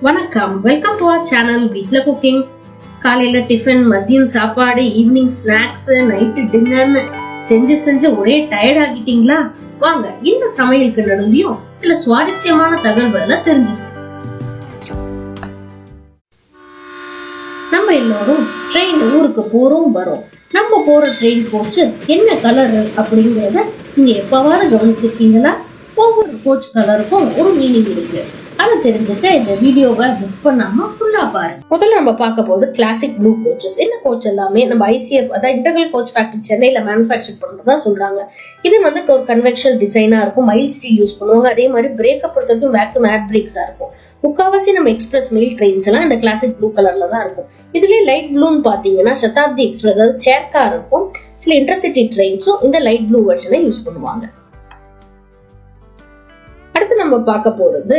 வணக்கம், welcome to our channel வீட்ல cooking. காலையில டிஃபன், மதியம் சாப்பாடு, ஈவினிங் ஸ்நாக்ஸ், நைட்டு டின்னர்னு செஞ்சு ஒரே டயர்ட் ஆகிட்டீங்களா? வாங்க இந்த சமையலுக்கு நடுவியும் சில சுவாரஸ்யமான தகவல்களை தெரிஞ்சுக்கலாம். நம்ம எல்லாரும் ட்ரெயின் ஊருக்கு போறோம் வரோம். நம்ம போற ட்ரெயின் கோச்சு என்ன கலர் அப்படிங்கறத நீங்க எப்பவாவது கவனிச்சிருக்கீங்களா? ஒவ்வொரு கோச் கலருக்கும் ஒரு மீனிங் இருக்கு. அதை தெரிஞ்சுக்க இந்த வீடியோவை மிஸ் பண்ணாம ஃபுல்லா பாருங்க. முதல்ல நம்ம பார்க்க போது கிளாசிக் ப்ளூ கோச்சஸ். இந்த கோச் எல்லாமே நம்ம ICF அதாவது இன்டெகிரல் கோச் ஃபேக்டரி சென்னையில மேனுஃபேக்சர் பண்றதா சொல்றாங்க. இது ஒரு கன்வெக்ஷனல் டிசைனா இருக்கும், மைல் ஸ்டீல் யூஸ் பண்ணுவாங்க. அதே மாதிரி பிரேக்கை பொறுத்தவரைக்கும் வேக்யூம் ஏர் பிரேக்ஸா இருக்கும். முக்காவாசி நம்ம எக்ஸ்பிரஸ் மெயில் ட்ரெயின்ஸ் எல்லாம் இந்த கிளாசிக் ப்ளூ கலர்ல தான் இருக்கும். இதுலயே லைட் ப்ளூன்னு பாத்தீங்கன்னா சதாப்தி எக்ஸ்பிரஸ் அதாவது சேர்க்கா இருக்கும். சில இன்டர்சிட்டி ட்ரெயின்ஸும் இந்த லைட் ப்ளூ வெர்ஷனை யூஸ் பண்ணுவாங்க. அடுத்து நம்ம பார்க்க போறது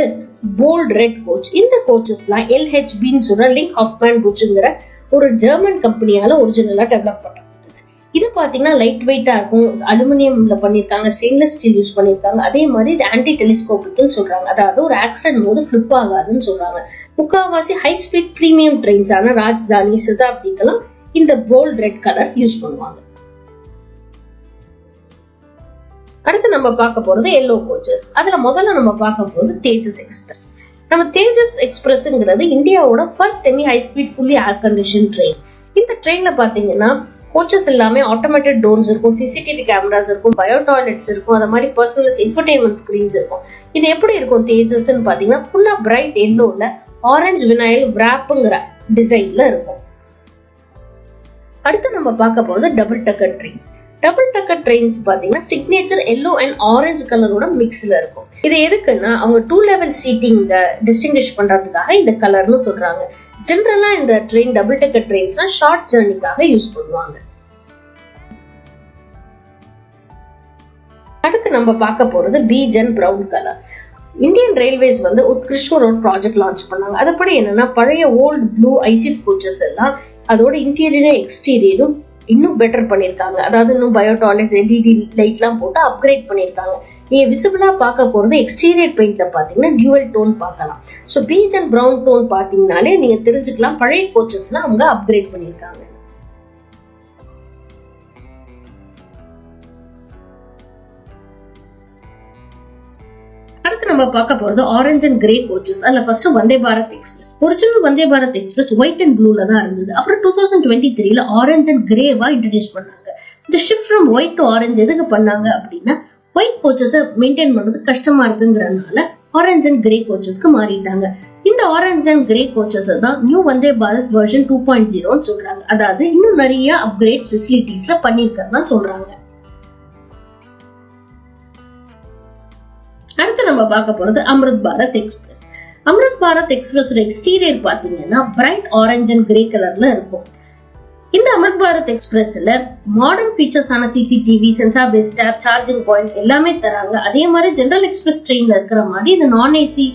போல்ட் ரெட் கோச். இந்த கோச்சஸ்லாம் LHBன்னு சொல்ற லிங்க் ஹாஃப்மேன் கோச்ங்கிற ஒரு ஜெர்மன் கம்பெனியால ஒரிஜினலா டெவலப் பண்ணப்பட்டது. இது பாத்தீங்கன்னா லைட் வெயிட்டா இருக்கும், அலுமினியம்ல பண்ணிருக்காங்க, ஸ்டெயின்லெஸ் ஸ்டீல் யூஸ் பண்ணிருக்காங்க. அதே மாதிரி இது ஆன்டி டெலிஸ்கோபிக்னு சொல்றாங்க, அதாவது ஒரு ஆக்சிடென்ட் போது ஃபிளிப் ஆகாதுன்னு சொல்றாங்க. முக்காவாசி ஹை ஸ்பீட் பிரீமியம் ட்ரெயின்ஸ் ஆன ராஜ்தானி, சதாப்திக்கெல்லாம் இந்த போல்ட் ரெட் கலர் யூஸ் பண்ணுவாங்க. அடுத்து நம்ம பார்க்க போறது எல்லோ கோச்சஸ். அதுல முதல்ல நம்ம பார்க்க போறது தேஜஸ் எக்ஸ்பிரஸ். நம்ம தேஜஸ் எக்ஸ்பிரஸ்ங்கிறது இந்தியாவோட first semi high speed fully air condition train. இந்த ட்ரெயின்ல பாத்தீங்கன்னா கோச்சஸ் எல்லாமே ஆட்டோமேட்டட் டோர்ஸ் இருக்கும், CCTV கேமராஸ் இருக்கும், பயோ டாய்லெட்ஸ் இருக்கும், அந்த மாதிரி பர்சனல் இன்ஃபர்டெயின்மெண்ட் ஸ்கிரீன்ஸ் இருக்கும். இது எப்படி இருக்கும் தேஜஸ்ன்னு பாத்தீங்கன்னா ஃபுல்லா பிரைட் எல்லோல ஆரஞ்சு வினைல் விராப்புங்கிற டிசைன்ல இருக்கும். அடுத்து நம்ம பார்க்க போறது டபுள் டக்கர் ட்ரெயின்ஸ். டபுள் டக்கர் ட்ரெயின்ஸ் பாத்தீங்கன்னா சிக்னேச்சர் எல்லோ அண்ட் ஆரஞ்சு கலரோட மிக்ஸ்ல இருக்கும். இது எதுக்குன்னா அவங்க 2 லெவல் சீட்டிங் டிஸ்டிங்கிஷ் பண்றதுக்காக இந்த கலர்னு சொல்றாங்க. ஜெனரலா இந்த ட்ரெயின் டபுள் டக்கர் ட்ரெயின்ஸ்லாம் ஷார்ட் ஜர்னிக்காக யூஸ் பண்ணுவாங்க. அடுத்து நம்ம பார்க்க போறது beige and brown colour. Indian railways Utkrisht road project launch பண்ணாங்க. அதுபடி என்னன்னா பழைய ஓல்டு ப்ளூ ICF கோச்சஸ் எல்லாம் அதோட இன்டீரியரும் எக்ஸ்டீரியரும் இன்னும் பெட்டர் பண்ணிருக்காங்க. அதாவது இன்னும் பயோ டாய்லெட்ஸ், LED லைட் எல்லாம் போட்டு அப்கிரேட் பண்ணிருக்காங்க. நீங்க விசிபிளா பார்க்க போறது எக்ஸ்டீரியர் பெயிண்ட்ல பாத்தீங்கன்னா டியூவல் டோன் பார்க்கலாம். So peach and brown tone பாத்தீங்கன்னாலே நீங்க தெரிஞ்சுக்கலாம் பழைய கோச்சஸ்லாம் அவங்க அப்கிரேட் பண்ணிருக்காங்க. அடுத்து நம்ம பார்க்க போறது ஆரஞ்சு அண்ட் கிரே கோச்சஸ். அதுல first Vande Bharat express. Original Vande Bharat express white and ப்ளூல தான் இருந்தது. அப்புறம் 2023ல ஆரஞ்சு அண்ட் கிரேவா இன்ட்ரோடியூஸ் பண்ணாங்க. இந்த shift from white to orange எதுக்கு பண்ணாங்க அப்படின்னா ஒயிட் கோச்சஸை மெயின்டைன் பண்றது கஷ்டமா இருக்குங்கிறதுனால ஆரஞ்சு அண்ட் கிரே கோச்சஸ்க்கு மாறிட்டாங்க. இந்த ஆரஞ்சு அண்ட் கிரே கோச்சஸ் தான் நியூ வந்தே பாரத் வெர்ஷன் 2.0ன்னு சொல்றாங்க. அதாவது இன்னும் நிறைய அப்கிரேட் ஃபெசிலிட்டிஸ்ல பண்ணிருக்கிறதா சொல்றாங்க. அடுத்து நம்ம பார்க்க போறது Amrit Bharat express. Amrit Bharat express exterior பாத்தீங்கன்னா பிரைட் ஆரஞ்சு அண்ட் கிரே கலர்ல இருக்கும். இந்த அம்ருத் பாரத் எக்ஸ்பிரஸ்ல மாடர்ன் ஃபீச்சர்ஸ் ஆன CCTV, sensor based app, charging point எல்லாமே தராங்க. அதே மாதிரி ஜெனரல் எக்ஸ்பிரஸ் ட்ரெயின்ல இருக்கிற மாதிரி இது நான் AC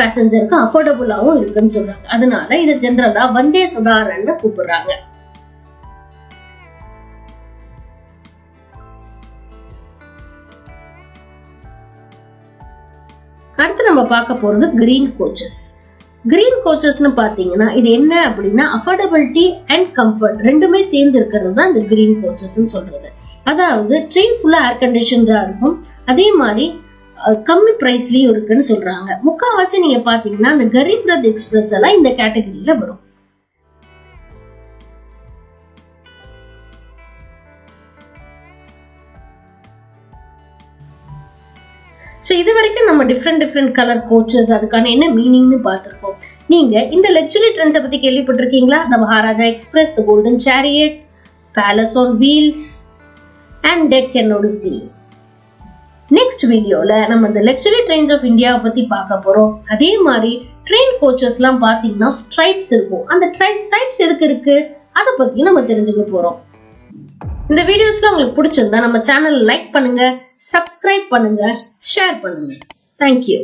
பேசஞ்சருக்கு அஃபோர்டபுளாவும் இருக்குன்னு சொல்றாங்க. அதனால இது ஜெனரலா வந்தே சதாரன்னு கூப்பிடுறாங்க. அடுத்து நம்ம பார்க்க போறது கிரீன் கோச்சஸ். கிரீன் கோச்சஸ்னு பாத்தீங்கன்னா இது என்ன அப்படின்னா அஃபோர்டபிலிட்டி அண்ட் கம்ஃபர்ட் ரெண்டுமே சேர்ந்து இருக்கிறது தான் இந்த கிரீன் கோச்சஸ் சொல்றது. அதாவது ட்ரெயின் ஃபுல்லா ஏர் கண்டிஷன்டா இருக்கும், அதே மாதிரி கம்மி பிரைஸ்லயும் இருக்குன்னு சொல்றாங்க. முக்காவாசி நீங்க பாத்தீங்கன்னா இந்த கரீப் ரத் எக்ஸ்பிரஸ் எல்லாம் இந்த கேட்டகரியில வரும். சோ இது வரைக்கும் நம்ம டிஃப்ரெண்ட் கலர் கோச்சஸ் அதுக்கான என்ன மீனிங்னு பார்த்திருக்கோம். நீங்க இந்த லக்ஸுரி ட்ரெயின்ஸை பத்தி கேள்விப்பட்டிருக்கீங்களா? The Maharaja express, the golden chariot, palace on wheels and Deccan odyssey. Next வீடியோல நம்ம இந்த லக்ஸுரி ட்ரெயின்ஸ் ஆஃப் இந்தியாவை பத்தி பார்க்க போறோம். அதே மாதிரி ட்ரெயின் கோச்சஸ் எல்லாம் பாத்தீங்கன்னா ஸ்ட்ரைப்ஸ் இருக்கும். அந்த ஸ்ட்ரைப்ஸ் எதுக்கு இருக்கு அதை பத்தி நம்ம தெரிஞ்சுக்க போறோம். இந்த வீடியோஸ்ல உங்களுக்கு பிடிச்சிருந்தா நம்ம சேனல் லைக் பண்ணுங்க, சப்ஸ்கிரைப் பண்ணுங்க, ஷேர் பண்ணுங்க. தேங்க்யூ.